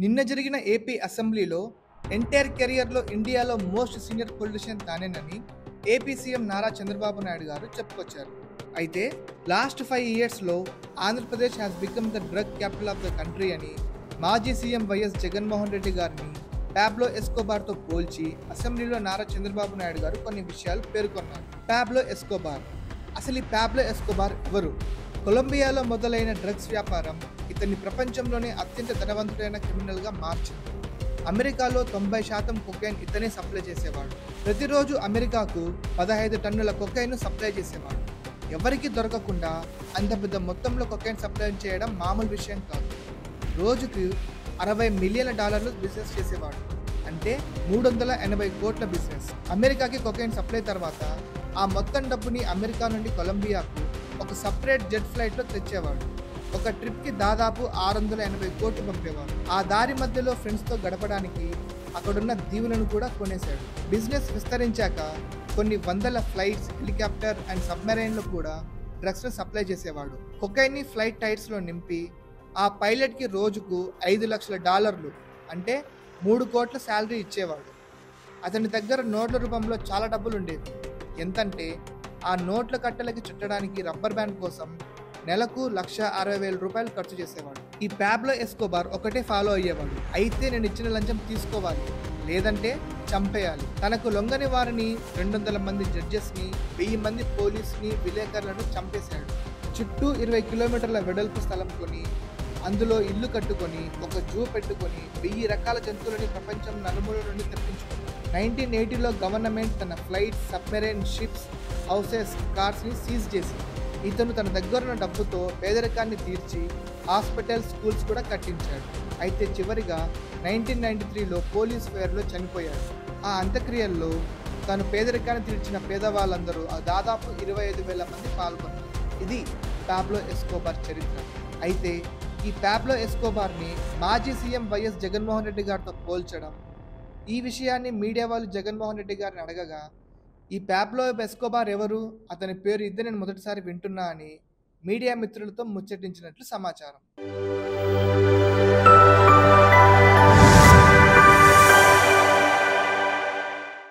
నిన్న జరిగిన ఏపీ అసెంబ్లీలో ఎంటైర్ కెరియర్లో ఇండియాలో మోస్ట్ సీనియర్ పొలిటీషియన్ తానేనని ఏపీ సీఎం నారా చంద్రబాబు నాయుడు గారు చెప్పుకొచ్చారు. అయితే లాస్ట్ 5 ఇయర్స్లో Andhra Pradesh has become the drug capital of the country అని మాజీ సీఎం వైఎస్ జగన్మోహన్ రెడ్డి గారిని పాబ్లో ఎస్కోబార్తో పోల్చి అసెంబ్లీలో నారా చంద్రబాబు నాయుడు గారు కొన్ని విషయాలు పేర్కొన్నారు. పాబ్లో ఎస్కోబార్, అసలు ఈ పాబ్లో ఎస్కోబార్ ఎవరు? కొలంబియాలో మొదలైన డ్రగ్స్ వ్యాపారం ఇతన్ని ప్రపంచంలోనే అత్యంత ధనవంతుడైన క్రిమినల్గా మార్చింది. అమెరికాలో 90% కొకైన్ ఇతనే సప్లై చేసేవాడు. ప్రతిరోజు అమెరికాకు 15 టన్నుల కొకైన్ సప్లై చేసేవాడు. ఎవరికి దొరకకుండా అంత పెద్ద మొత్తంలో కొకైన్ సప్లై చేయడం మామూలు విషయం కాదు. రోజుకు $60 మిలియన్ల బిజినెస్ చేసేవాడు. అంటే 380 కోట్ల బిజినెస్. అమెరికాకి కొకైన్ సప్లై తర్వాత ఆ మొత్తం డబ్బుని అమెరికా నుండి కొలంబియాకు ఒక సపరేట్ జెట్ ఫ్లైట్లో తెచ్చేవాడు. ఒక ట్రిప్కి దాదాపు 680 కోట్లు పంపేవాడు. ఆ దారి మధ్యలో ఫ్రెండ్స్తో గడపడానికి అక్కడున్న దీవులను కూడా కొనేశాడు. బిజినెస్ విస్తరించాక కొన్ని వందల ఫ్లైట్స్, హెలికాప్టర్ అండ్ సబ్మెరైన్లు కూడా డ్రగ్స్ను సప్లై చేసేవాడు. కొకైన్ని ఫ్లైట్ టైర్స్లో నింపి ఆ పైలట్కి రోజుకు $5 లక్షల అంటే 3 కోట్ల శాలరీ ఇచ్చేవాడు. అతని దగ్గర నోట్ల రూపంలో చాలా డబ్బులు ఉండేవి. ఎంతంటే ఆ నోట్ల కట్టలకి చుట్టడానికి రబ్బర్ బ్యాండ్ కోసం నెలకు $1,60,000 ఖర్చు చేసేవాడు. ఈ పాబ్లో ఎస్కోబార్ ఒకటే ఫాలో అయ్యేవాడు. అయితే నేను ఇచ్చిన లంచం తీసుకోవాలి, లేదంటే చంపేయాలి. తనకు లొంగని వారిని 200 మంది జడ్జెస్ని, 1000 మంది పోలీసుని, విలేకరులను చంపేశాడు. చుట్టూ 20 కిలోమీటర్ల వెడల్పు స్థలం కొని అందులో ఇల్లు కట్టుకొని ఒక జూ పెట్టుకొని 1000 రకాల జంతువులని ప్రపంచం నలుమూల నుండి తెప్పించుకుంది. 1980లో గవర్నమెంట్ తన ఫ్లైట్స్, సబ్మెరైన్ షిప్స్, హౌసెస్, కార్స్ని సీజ్ చేసింది. ఇతను తన దగ్గరున్న డబ్బుతో పేదరికాన్ని తీర్చి హాస్పిటల్, స్కూల్స్ కూడా కట్టించాడు. అయితే చివరిగా 1993లో పోలీస్ ఫైర్లో చనిపోయాడు. ఆ అంత్యక్రియల్లో తను పేదరికాన్ని తీర్చిన పేదవాళ్ళందరూ దాదాపు 25,000 మంది పాల్గొన్నారు. ఇది పాబ్లో ఎస్కోబార్ చరిత్ర. అయితే ఈ పాబ్లో ఎస్కోబార్ని మాజీ సీఎం వైఎస్ జగన్మోహన్ రెడ్డి గారితో పోల్చడం, ఈ విషయాన్ని మీడియా వాళ్ళు జగన్మోహన్ రెడ్డి గారిని అడగగా ఈ పాబ్లో ఎస్కోబార్ ఎవరు, అతని పేరు ఇదే నేను మొదటిసారి వింటున్నా అని మీడియా మిత్రులతో ముచ్చటించినట్లు సమాచారం.